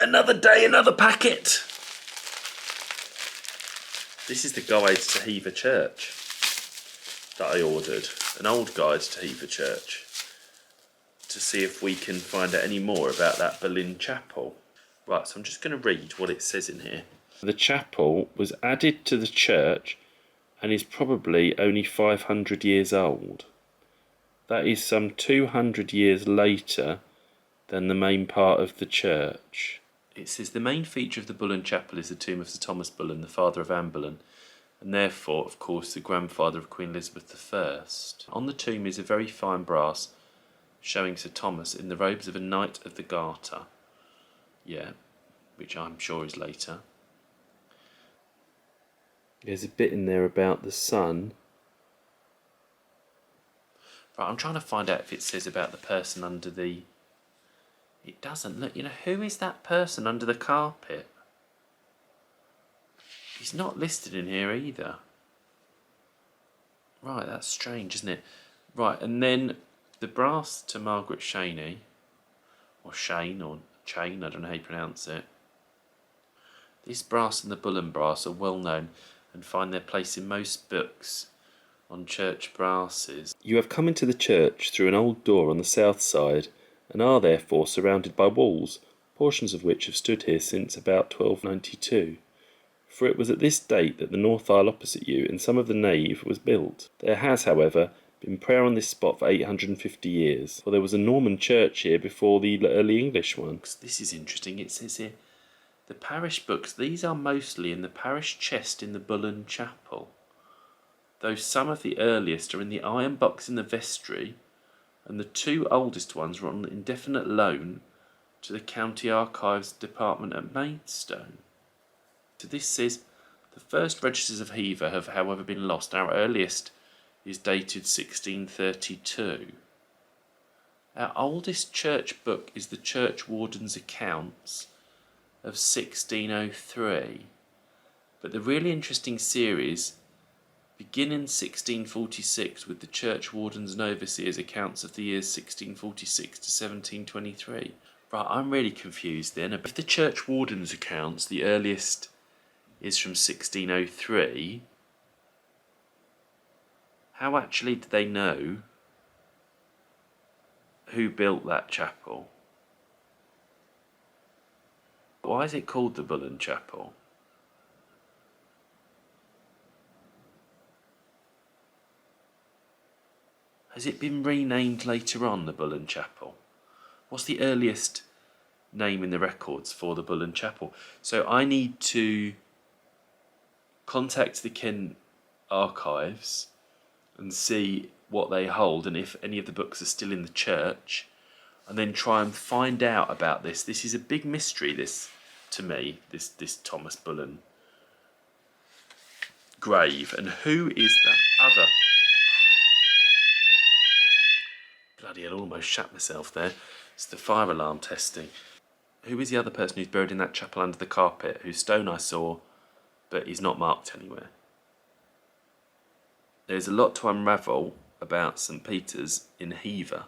Another day, another packet. This is the guide to Hever Church that I ordered. An old guide to Hever Church. To see if we can find out any more about that Bullen Chapel. Right, so I'm just going to read what it says in here. The chapel was added to the church and is probably only 500 years old. That is some 200 years later than the main part of the church. It says the main feature of the Bullen Chapel is the tomb of Sir Thomas Boleyn, the father of Anne Boleyn, and therefore, of course, the grandfather of Queen Elizabeth I. On the tomb is a very fine brass showing Sir Thomas in the robes of a Knight of the Garter. Yeah, which I'm sure is later. There's a bit in there about the sun. Right, I'm trying to find out if it says about the person under the... It doesn't. Look, who is that person under the carpet? He's not listed in here either. Right, that's strange, isn't it? Right, and then the brass to Margaret Cheyne, or Cheyne, I don't know how you pronounce it. This brass and the Bullen brass are well known and find their place in most books on church brasses. You have come into the church through an old door on the south side and are therefore surrounded by walls, portions of which have stood here since about 1292. For it was at this date that the north aisle opposite you and some of the nave was built. There has, however, been prayer on this spot for 850 years, for there was a Norman church here before the early English one. This is interesting. It says here, the parish books, these are mostly in the parish chest in the Bullen Chapel, though some of the earliest are in the iron box in the vestry, and the two oldest ones were on indefinite loan to the County Archives Department at Maidstone. So this says, the first registers of Hever have however been lost. Our earliest is dated 1632. Our oldest church book is the church warden's accounts of 1603. But the really interesting series begin in 1646 with the church wardens and overseers accounts of the years 1646 to 1723. Right, I'm really confused then. If the church wardens accounts, the earliest is from 1603, how actually do they know who built that chapel? Why is it called the Bullen Chapel? Has it been renamed later on, the Bullen Chapel? What's the earliest name in the records for the Bullen Chapel? So I need to contact the Kent Archives and see what they hold and if any of the books are still in the church, and then try and find out about this. This is a big mystery, this, to me, this Thomas Boleyn grave. And who is that other... Bloody hell, almost shat myself there. It's the fire alarm testing. Who is the other person who's buried in that chapel under the carpet, whose stone I saw, but is not marked anywhere? There's a lot to unravel about St. Peter's in Hever.